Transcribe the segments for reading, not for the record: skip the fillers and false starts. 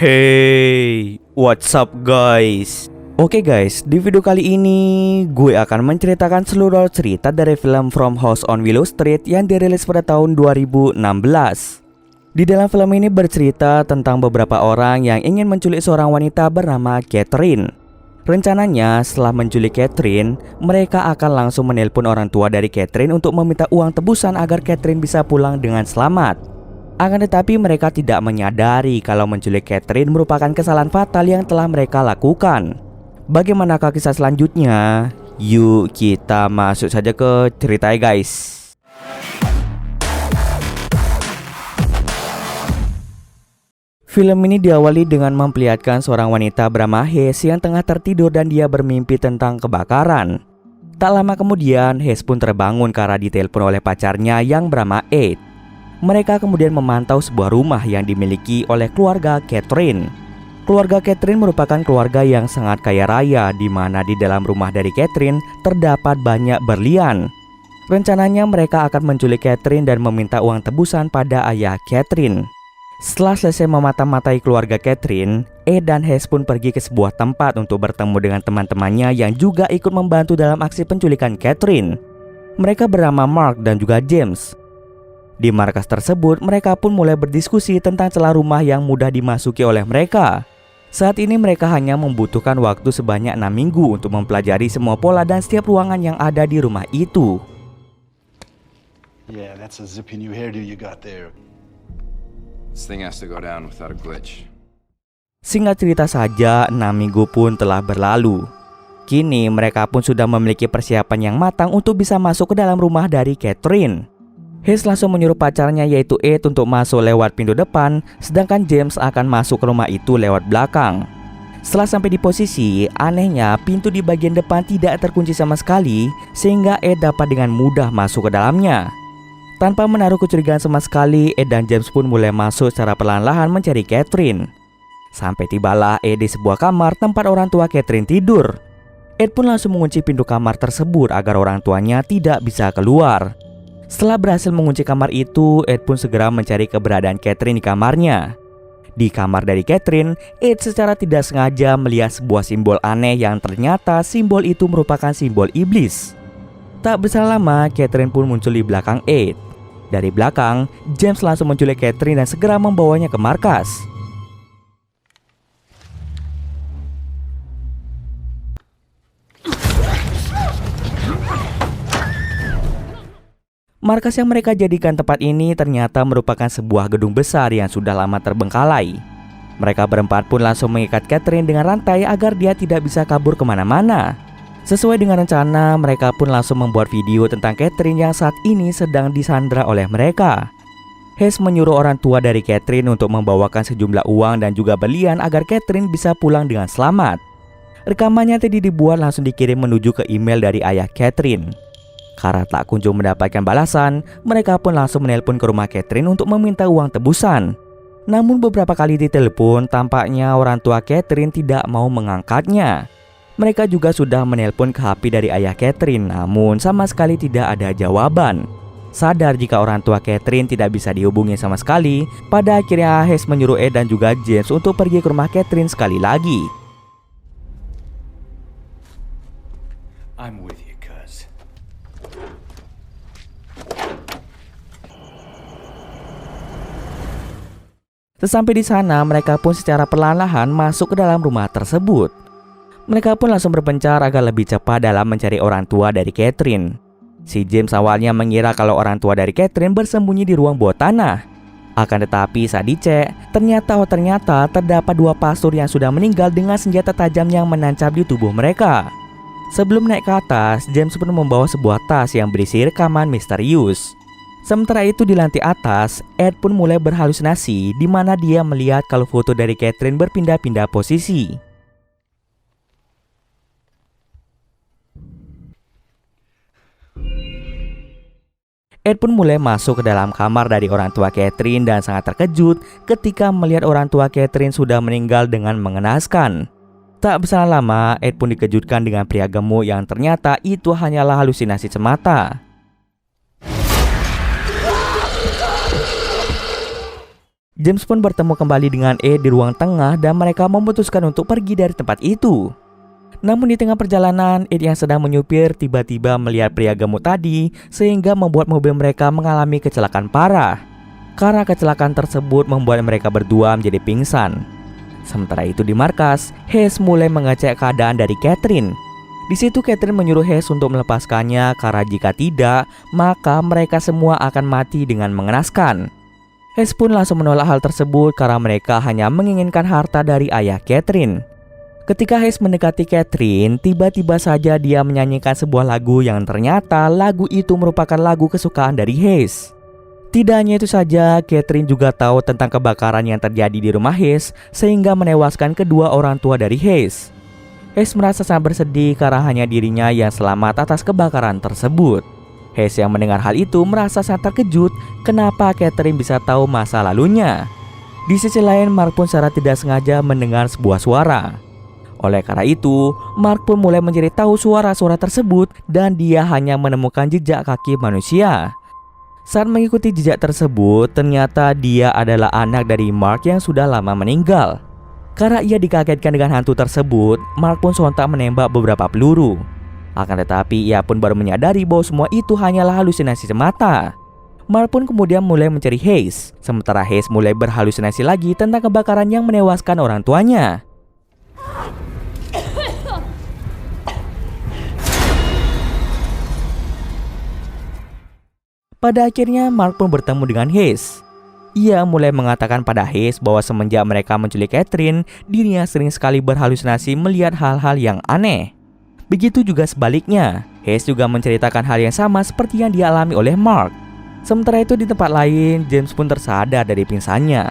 Hey, what's up guys? Oke guys, di video kali ini gue akan menceritakan seluruh cerita dari film From House on Willow Street yang dirilis pada tahun 2016. Di dalam film ini bercerita tentang beberapa orang yang ingin menculik seorang wanita bernama Catherine. Rencananya setelah menculik Catherine, mereka akan langsung menelpon orang tua dari Catherine untuk meminta uang tebusan agar Catherine bisa pulang dengan selamat. Akan tetapi mereka tidak menyadari kalau menculik Catherine merupakan kesalahan fatal yang telah mereka lakukan. Bagaimanakah kisah selanjutnya? Yuk kita masuk saja ke ceritanya guys. Film ini diawali dengan memperlihatkan seorang wanita bernama Hes yang tengah tertidur dan dia bermimpi tentang kebakaran. Tak lama kemudian Hes pun terbangun karena ditelepon oleh pacarnya yang bernama Ed. Mereka kemudian memantau sebuah rumah yang dimiliki oleh keluarga Catherine. Keluarga Catherine merupakan keluarga yang sangat kaya raya, di mana di dalam rumah dari Catherine terdapat banyak berlian. Rencananya mereka akan menculik Catherine dan meminta uang tebusan pada ayah Catherine. Setelah selesai memata-matai keluarga Catherine, Ed dan Hes pun pergi ke sebuah tempat untuk bertemu dengan teman-temannya yang juga ikut membantu dalam aksi penculikan Catherine. Mereka bernama Mark dan juga James. Di markas tersebut, mereka pun mulai berdiskusi tentang celah rumah yang mudah dimasuki oleh mereka. Saat ini mereka hanya membutuhkan waktu sebanyak 6 minggu untuk mempelajari semua pola dan setiap ruangan yang ada di rumah itu. Yeah, that's a zippy new hairdo you got there. This thing has to go down without a glitch. Singkat cerita saja, 6 minggu pun telah berlalu. Kini mereka pun sudah memiliki persiapan yang matang untuk bisa masuk ke dalam rumah dari Catherine. Hes langsung menyuruh pacarnya yaitu Ed untuk masuk lewat pintu depan, sedangkan James akan masuk ke rumah itu lewat belakang. Setelah sampai di posisi, anehnya pintu di bagian depan tidak terkunci sama sekali, sehingga Ed dapat dengan mudah masuk ke dalamnya. Tanpa menaruh kecurigaan sama sekali, Ed dan James pun mulai masuk secara perlahan-lahan mencari Catherine. Sampai tibalah Ed di sebuah kamar tempat orang tua Catherine tidur. Ed pun langsung mengunci pintu kamar tersebut agar orang tuanya tidak bisa keluar. Setelah berhasil mengunci kamar itu, Ed pun segera mencari keberadaan Catherine di kamarnya. Di kamar dari Catherine, Ed secara tidak sengaja melihat sebuah simbol aneh yang ternyata simbol itu merupakan simbol iblis. Tak berselang lama, Catherine pun muncul di belakang Ed. Dari belakang, James langsung menculik Catherine dan segera membawanya ke markas. Markas yang mereka jadikan tempat ini ternyata merupakan sebuah gedung besar yang sudah lama terbengkalai. Mereka berempat pun langsung mengikat Catherine dengan rantai agar dia tidak bisa kabur kemana-mana. Sesuai dengan rencana, mereka pun langsung membuat video tentang Catherine yang saat ini sedang disandra oleh mereka. Hes menyuruh orang tua dari Catherine untuk membawakan sejumlah uang dan juga berlian agar Catherine bisa pulang dengan selamat. Rekamannya tadi dibuat langsung dikirim menuju ke email dari ayah Catherine. Karena tak kunjung mendapatkan balasan, mereka pun langsung menelpon ke rumah Catherine untuk meminta uang tebusan. Namun beberapa kali ditelepon, tampaknya orang tua Catherine tidak mau mengangkatnya. Mereka juga sudah menelpon ke HP dari ayah Catherine, namun sama sekali tidak ada jawaban. Sadar jika orang tua Catherine tidak bisa dihubungi sama sekali, pada akhirnya Hes menyuruh Ed dan juga James untuk pergi ke rumah Catherine sekali lagi. I'm with you, cuz. Sesampai di sana, mereka pun secara perlahan-lahan masuk ke dalam rumah tersebut. Mereka pun langsung berpencar agar lebih cepat dalam mencari orang tua dari Catherine. Si James awalnya mengira kalau orang tua dari Catherine bersembunyi di ruang bawah tanah. Akan tetapi saat dicek, ternyata terdapat 2 pastor yang sudah meninggal dengan senjata tajam yang menancap di tubuh mereka. Sebelum naik ke atas, James pun membawa sebuah tas yang berisi rekaman misterius. Sementara itu di lantai atas, Ed pun mulai berhalusinasi di mana dia melihat kalau foto dari Catherine berpindah-pindah posisi. Ed pun mulai masuk ke dalam kamar dari orang tua Catherine dan sangat terkejut ketika melihat orang tua Catherine sudah meninggal dengan mengenaskan. Tak berselang lama, Ed pun dikejutkan dengan pria gemuk yang ternyata itu hanyalah halusinasi semata. James pun bertemu kembali dengan Ed di ruang tengah dan mereka memutuskan untuk pergi dari tempat itu. Namun di tengah perjalanan, Ed yang sedang menyupir tiba-tiba melihat pria gemuk tadi sehingga membuat mobil mereka mengalami kecelakaan parah. Karena kecelakaan tersebut membuat mereka berdua menjadi pingsan. Sementara itu di markas, Hayes mulai mengecek keadaan dari Catherine. Di situ Catherine menyuruh Hayes untuk melepaskannya karena jika tidak, maka mereka semua akan mati dengan mengenaskan. Hayes pun langsung menolak hal tersebut karena mereka hanya menginginkan harta dari ayah Catherine. Ketika Hayes mendekati Catherine, tiba-tiba saja dia menyanyikan sebuah lagu yang ternyata lagu itu merupakan lagu kesukaan dari Hayes. Tidak hanya itu saja, Catherine juga tahu tentang kebakaran yang terjadi di rumah Hayes sehingga menewaskan kedua orang tua dari Hayes. Hayes merasa sangat bersedih karena hanya dirinya yang selamat atas kebakaran tersebut. Hayes yang mendengar hal itu merasa sangat terkejut kenapa Catherine bisa tahu masa lalunya. Di sisi lain, Mark pun secara tidak sengaja mendengar sebuah suara. Oleh karena itu, Mark pun mulai mencari tahu suara-suara tersebut dan dia hanya menemukan jejak kaki manusia. Saat mengikuti jejak tersebut, ternyata dia adalah anak dari Mark yang sudah lama meninggal. Karena ia dikagetkan dengan hantu tersebut, Mark pun sontak menembak beberapa peluru. Akan tetapi ia pun baru menyadari bahwa semua itu hanyalah halusinasi semata. Mark pun kemudian mulai mencari Hayes, sementara Hayes mulai berhalusinasi lagi tentang kebakaran yang menewaskan orang tuanya. Pada akhirnya Mark pun bertemu dengan Hayes. Ia mulai mengatakan pada Hayes bahwa semenjak mereka menculik Catherine, dirinya sering sekali berhalusinasi melihat hal-hal yang aneh. Begitu juga sebaliknya, Hayes juga menceritakan hal yang sama seperti yang dialami oleh Mark. Sementara itu di tempat lain, James pun tersadar dari pingsannya.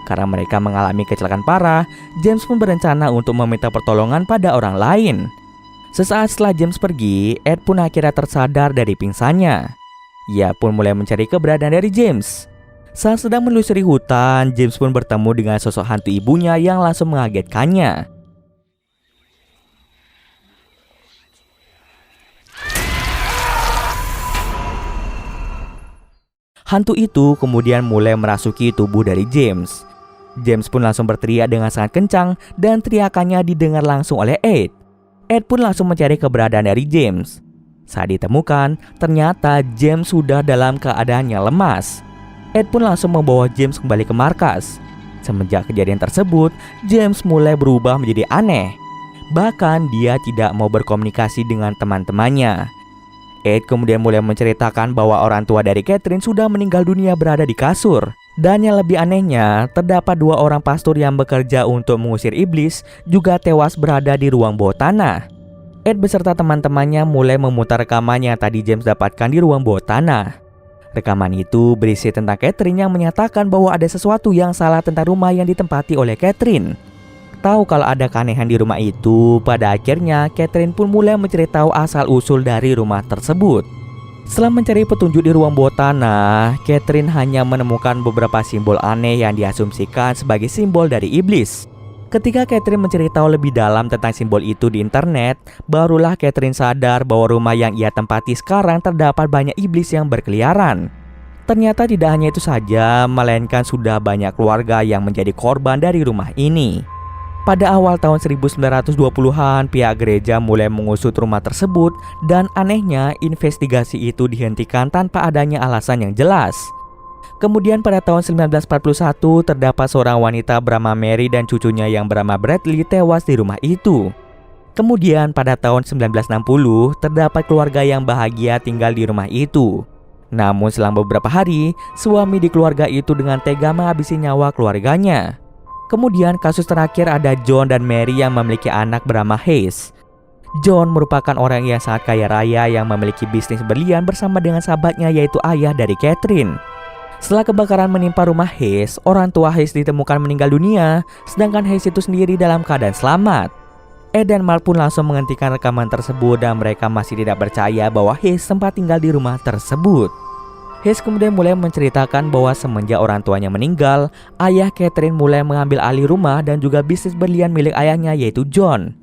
Karena mereka mengalami kecelakaan parah, James pun berencana untuk meminta pertolongan pada orang lain. Sesaat setelah James pergi, Ed pun akhirnya tersadar dari pingsannya. Ia pun mulai mencari keberadaan dari James. Saat sedang menelusuri hutan, James pun bertemu dengan sosok hantu ibunya yang langsung mengagetkannya. Hantu itu kemudian mulai merasuki tubuh dari James. James pun langsung berteriak dengan sangat kencang dan teriakannya didengar langsung oleh Ed. Ed pun langsung mencari keberadaan dari James. Saat ditemukan, ternyata James sudah dalam keadaan yang lemas. Ed pun langsung membawa James kembali ke markas. Semenjak kejadian tersebut, James mulai berubah menjadi aneh. Bahkan dia tidak mau berkomunikasi dengan teman-temannya. Ed kemudian mulai menceritakan bahwa orang tua dari Catherine sudah meninggal dunia berada di kasur. Dan yang lebih anehnya, terdapat 2 orang pastor yang bekerja untuk mengusir iblis juga tewas berada di ruang bawah tanah. Ed beserta teman-temannya mulai memutar rekaman yang tadi James dapatkan di ruang bawah tanah. Rekaman itu berisi tentang Catherine yang menyatakan bahwa ada sesuatu yang salah tentang rumah yang ditempati oleh Catherine. Tahu kalau ada keanehan di rumah itu, pada akhirnya Catherine pun mulai mencari tahu asal-usul dari rumah tersebut. Setelah mencari petunjuk di ruang bawah tanah, Catherine hanya menemukan beberapa simbol aneh yang diasumsikan sebagai simbol dari iblis. Ketika Catherine mencari tahu lebih dalam tentang simbol itu di internet, barulah Catherine sadar bahwa rumah yang ia tempati sekarang terdapat banyak iblis yang berkeliaran. Ternyata tidak hanya itu saja, melainkan sudah banyak keluarga yang menjadi korban dari rumah ini. Pada awal tahun 1920-an, pihak gereja mulai mengusut rumah tersebut dan anehnya investigasi itu dihentikan tanpa adanya alasan yang jelas. Kemudian pada tahun 1941 terdapat seorang wanita bernama Mary dan cucunya yang bernama Bradley tewas di rumah itu. Kemudian pada tahun 1960 terdapat keluarga yang bahagia tinggal di rumah itu. Namun selama beberapa hari, suami di keluarga itu dengan tega menghabisi nyawa keluarganya. Kemudian kasus terakhir ada John dan Mary yang memiliki anak bernama Hayes. John merupakan orang yang sangat kaya raya yang memiliki bisnis berlian bersama dengan sahabatnya yaitu ayah dari Catherine. Setelah kebakaran menimpa rumah Hayes, orang tua Hayes ditemukan meninggal dunia, sedangkan Hayes itu sendiri dalam keadaan selamat. Ed dan Mark pun langsung menghentikan rekaman tersebut dan mereka masih tidak percaya bahwa Hayes sempat tinggal di rumah tersebut. Hayes kemudian mulai menceritakan bahwa semenjak orang tuanya meninggal, ayah Catherine mulai mengambil alih rumah dan juga bisnis berlian milik ayahnya yaitu John.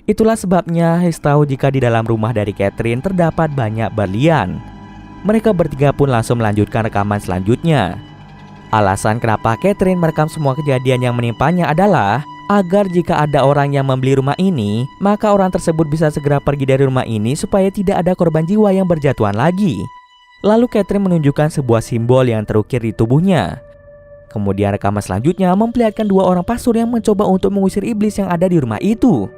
Itulah sebabnya Hayes tahu jika di dalam rumah dari Catherine terdapat banyak berlian. Mereka bertiga pun langsung melanjutkan rekaman selanjutnya. Alasan kenapa Catherine merekam semua kejadian yang menimpanya adalah agar jika ada orang yang membeli rumah ini, maka orang tersebut bisa segera pergi dari rumah ini supaya tidak ada korban jiwa yang berjatuhan lagi. Lalu Catherine menunjukkan sebuah simbol yang terukir di tubuhnya. Kemudian rekaman selanjutnya memperlihatkan dua orang pastor yang mencoba untuk mengusir iblis yang ada di rumah itu.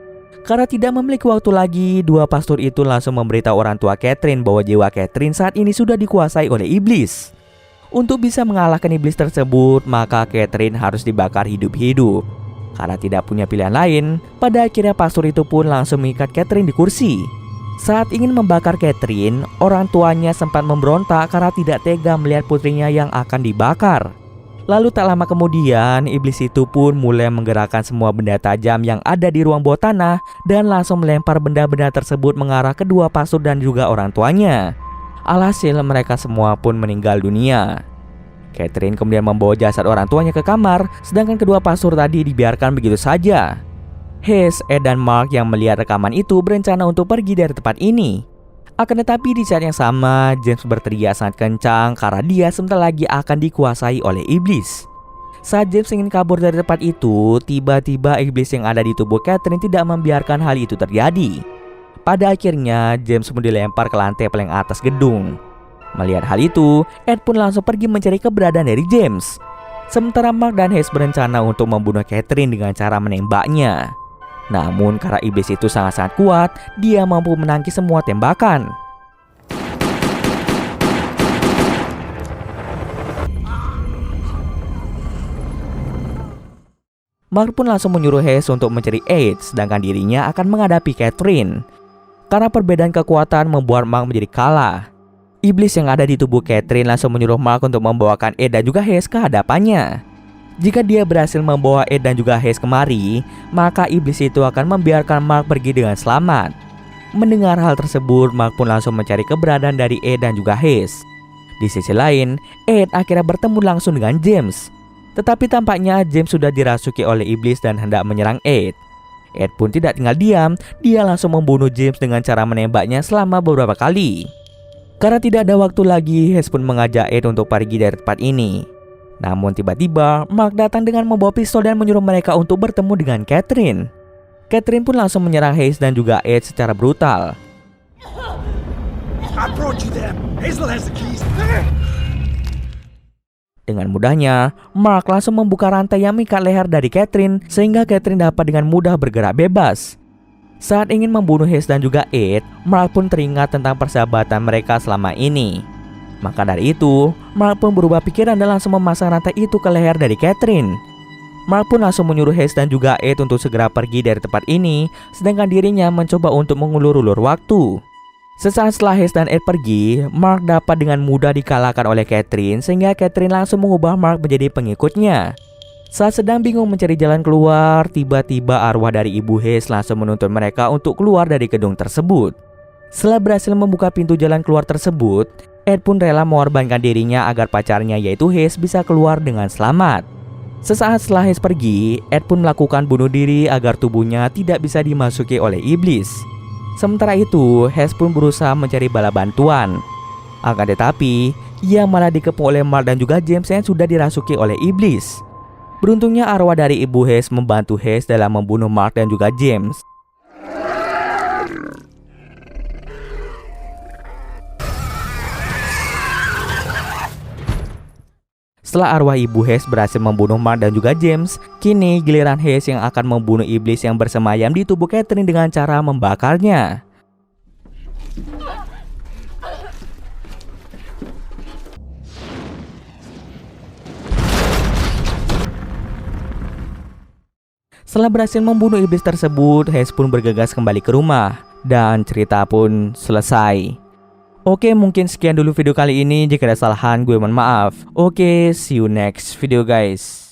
Karena tidak memiliki waktu lagi, dua pastor itu langsung memberitahu orang tua Catherine bahwa jiwa Catherine saat ini sudah dikuasai oleh iblis. Untuk bisa mengalahkan iblis tersebut, maka Catherine harus dibakar hidup-hidup. Karena tidak punya pilihan lain, pada akhirnya pastor itu pun langsung mengikat Catherine di kursi. Saat ingin membakar Catherine, orang tuanya sempat memberontak karena tidak tega melihat putrinya yang akan dibakar. Lalu tak lama kemudian, iblis itu pun mulai menggerakkan semua benda tajam yang ada di ruang bawah tanah dan langsung melempar benda-benda tersebut mengarah kedua pastor dan juga orang tuanya. Alhasil mereka semua pun meninggal dunia. Catherine kemudian membawa jasad orang tuanya ke kamar, sedangkan kedua pastor tadi dibiarkan begitu saja. Hayes, Ed, dan Mark yang melihat rekaman itu berencana untuk pergi dari tempat ini. Akan tetapi di saat yang sama, James berteriak sangat kencang karena dia sebentar lagi akan dikuasai oleh iblis. Saat James ingin kabur dari tempat itu, tiba-tiba iblis yang ada di tubuh Catherine tidak membiarkan hal itu terjadi. Pada akhirnya, James pun dilempar ke lantai paling atas gedung. Melihat hal itu, Ed pun langsung pergi mencari keberadaan dari James. Sementara Mark dan Hayes berencana untuk membunuh Catherine dengan cara menembaknya. Namun karena iblis itu sangat-sangat kuat, dia mampu menangkis semua tembakan. Mark pun langsung menyuruh Hayes untuk mencari Ed, sedangkan dirinya akan menghadapi Catherine. Karena perbedaan kekuatan membuat Mark menjadi kalah. Iblis yang ada di tubuh Catherine langsung menyuruh Mark untuk membawakan Ed dan juga Hayes ke hadapannya. Jika dia berhasil membawa Ed dan juga Hayes kemari, maka iblis itu akan membiarkan Mark pergi dengan selamat. Mendengar hal tersebut, Mark pun langsung mencari keberadaan dari Ed dan juga Hayes. Di sisi lain, Ed akhirnya bertemu langsung dengan James. Tetapi tampaknya James sudah dirasuki oleh iblis dan hendak menyerang Ed. Ed pun tidak tinggal diam, dia langsung membunuh James dengan cara menembaknya selama beberapa kali. Karena tidak ada waktu lagi, Hayes pun mengajak Ed untuk pergi dari tempat ini. Namun tiba-tiba, Mark datang dengan membawa pistol dan menyuruh mereka untuk bertemu dengan Catherine. Catherine pun langsung menyerang Hayes dan juga Ed secara brutal. I brought you them. Hazel has the keys. Dengan mudahnya, Mark langsung membuka rantai yang mengikat leher dari Catherine sehingga Catherine dapat dengan mudah bergerak bebas. Saat ingin membunuh Hayes dan juga Ed, Mark pun teringat tentang persahabatan mereka selama ini. Maka dari itu, Mark pun berubah pikiran dan langsung memasang rantai itu ke leher dari Catherine. Mark pun langsung menyuruh Hayes dan juga Ed untuk segera pergi dari tempat ini, sedangkan dirinya mencoba untuk mengulur-ulur waktu. Sesaat setelah Hayes dan Ed pergi, Mark dapat dengan mudah dikalahkan oleh Catherine sehingga Catherine langsung mengubah Mark menjadi pengikutnya. Saat sedang bingung mencari jalan keluar, tiba-tiba arwah dari ibu Hayes langsung menuntun mereka untuk keluar dari gedung tersebut. Setelah berhasil membuka pintu jalan keluar tersebut, Ed pun rela mengorbankan dirinya agar pacarnya yaitu Hayes bisa keluar dengan selamat. Sesaat setelah Hayes pergi, Ed pun melakukan bunuh diri agar tubuhnya tidak bisa dimasuki oleh iblis. Sementara itu, Hayes pun berusaha mencari bala bantuan. Akan tetapi, ia malah dikepung oleh Mark dan juga James yang sudah dirasuki oleh iblis. Beruntungnya arwah dari ibu Hayes membantu Hayes dalam membunuh Mark dan juga James. Setelah arwah ibu Hayes berhasil membunuh Mark dan juga James, kini giliran Hayes yang akan membunuh iblis yang bersemayam di tubuh Catherine dengan cara membakarnya. Setelah berhasil membunuh iblis tersebut, Hayes pun bergegas kembali ke rumah dan cerita pun selesai. Oke, mungkin sekian dulu video kali ini. Jika ada kesalahan, gue mohon maaf. Oke, see you next video guys.